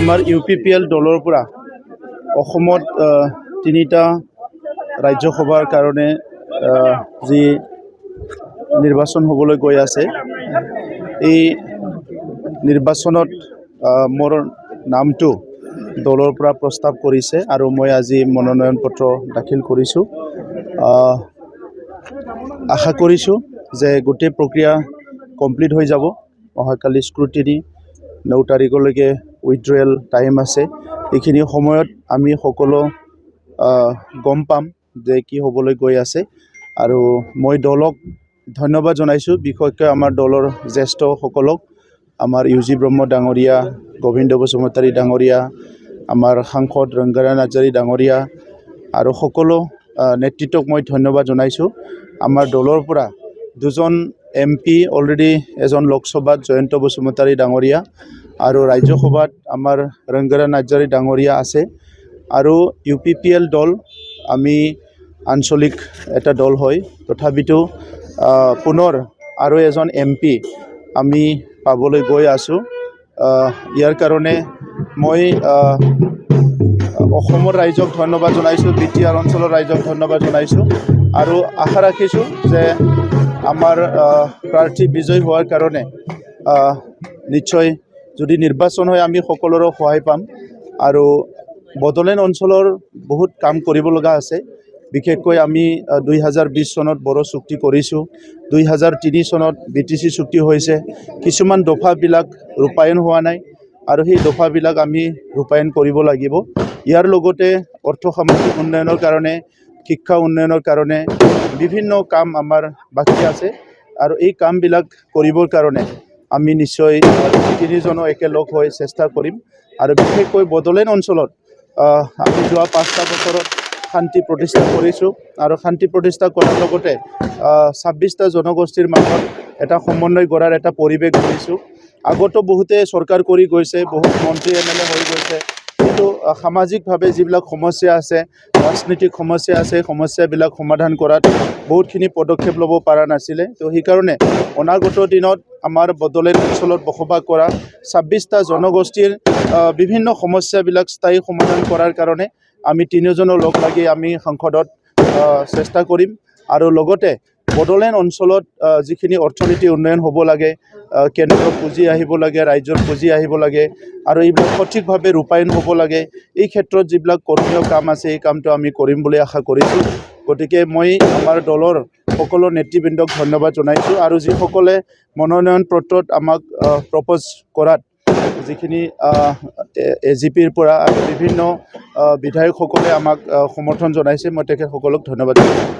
আমাৰ UPPL দলৰ পৰা অসমত তিনিটা ৰাজ্যসভাৰ কাৰণে যি নিৰ্বাচন হ'বলৈ গৈ আছে, এই নিৰ্বাচনত মোৰ নামটো দলৰ পৰা প্ৰস্তাৱ কৰিছে আৰু মই আজি মনোনয়ন পত্ৰ দাখিল কৰিছোঁ। আশা কৰিছোঁ যে গোটেই প্ৰক্ৰিয়া কমপ্লিট হৈ যাব। অহাকালি স্ক্ৰুটিনি 9 তাৰিখলৈকে উইথড্ৰয়েল টাইম আছে। এইখিনি সময়ত আমি সকলো গম পাম যে কি হ'বলৈ গৈ আছে আৰু মই দলক ধন্যবাদ জনাইছোঁ, বিশেষকৈ আমাৰ দলৰ জ্যেষ্ঠসকলক, আমাৰ UG ব্ৰহ্ম ডাঙৰীয়া, গোবিন্দ বসুমতাৰী ডাঙৰীয়া, আমাৰ সাংসদ ৰংগৰা নাৰ্জাৰী ডাঙৰীয়া আৰু সকলো নেতৃত্বক মই ধন্যবাদ জনাইছোঁ। আমাৰ দলৰ পৰা দুজন MP অলৰেডি, এজন লোকসভাত জয়ন্ত বসুমতাৰী ডাঙৰীয়া আৰু ৰাজ্যসভাত আমাৰ ৰংগৰা নাৰ্জাৰী ডাঙৰীয়া আছে। আৰু UPPL দল আমি আঞ্চলিক এটা দল হয়, তথাপিতো পুনৰ আৰু এজন MP আমি পাবলৈ গৈ আছোঁ। ইয়াৰ কাৰণে মই অসমৰ ৰাইজক ধন্যবাদ জনাইছোঁ, BTR অঞ্চলৰ ৰাইজক ধন্যবাদ জনাইছোঁ আৰু আশা ৰাখিছোঁ যে আমাৰ প্ৰাৰ্থী বিজয় হোৱাৰ কাৰণে নিশ্চয় যদি নিৰ্বাচন হয় আমি সকলোৰে সহায় পাম। আৰু বড়োলেণ্ড অঞ্চলৰ বহুত কাম কৰিব লগা আছে। বিশেষকৈ আমি 2020 চনত বড়ো চুক্তি কৰিছোঁ, 2003 চনত BTC চুক্তি হৈছে, কিছুমান দফাবিলাক ৰূপায়ণ হোৱা নাই আৰু সেই দফাবিলাক আমি ৰূপায়ণ কৰিব লাগিব। ইয়াৰ লগতে অৰ্থসামাজিক উন্নয়নৰ কাৰণে, শিক্ষা উন্নয়নৰ কাৰণে বিভিন্ন কাম আমাৰ বাকী আছে আৰু এই কামবিলাক কৰিবৰ কাৰণে আমি নিশ্চয় তিনিজনো একেলগ হৈ চেষ্টা কৰিম। আৰু বিশেষকৈ বড়োলেণ্ড অঞ্চলত আমি যোৱা 5টা বছৰত শান্তি প্ৰতিষ্ঠা কৰিছোঁ আৰু শান্তি প্ৰতিষ্ঠা কৰাৰ লগতে 26টা জনগোষ্ঠীৰ মাজত এটা সমন্বয় গঢ়াৰ এটা পৰিৱেশ কৰিছোঁ। আগতো বহুতে চৰকাৰ কৰি গৈছে, বহুত মন্ত্ৰী MLA হৈ গৈছে, কিন্তু সামাজিকভাৱে যিবিলাক সমস্যা আছে, ৰাজনৈতিক সমস্যা আছে, সমস্যাবিলাক সমাধান কৰাত বহুতখিনি পদক্ষেপ ল'ব পৰা নাছিলে। তো সেইকাৰণে অনাগত দিনত আমাৰ বড়োলেণ্ড অঞ্চলত বসবাস কৰা 26টা জনগোষ্ঠীৰ বিভিন্ন সমস্যাবিলাক স্থায়ী সমাধান কৰাৰ কাৰণে আমি তিনিজনৰ লগ লাগি আমি সংসদত চেষ্টা কৰিম। আৰু লগতে বড়োলেণ্ড অঞ্চলত যিখিনি অৰ্থনীতি উন্নয়ন হ'ব লাগে, কেন্দ্ৰৰ পুঁজি আহিব লাগে, ৰাজ্যৰ পুঁজি আহিব লাগে আৰু এইবিলাক সঠিকভাৱে ৰূপায়ণ হ'ব লাগে, এই ক্ষেত্ৰত যিবিলাক কৰ্মীয় কাম আছে এই কামটো আমি কৰিম বুলি আশা কৰিছোঁ। গতিকে মই আমাৰ দলৰ সকলো নেতৃবৃন্দক ধন্যবাদ জনাইছোঁ আৰু যিসকলে মনোনয়ন পত্ৰত আমাক প্ৰপ'জ কৰাত, যিখিনি AGPৰ পৰা আৰু বিভিন্ন বিধায়কসকলে আমাক সমৰ্থন জনাইছে, মই তেখেতসকলক ধন্যবাদ জনাইছোঁ।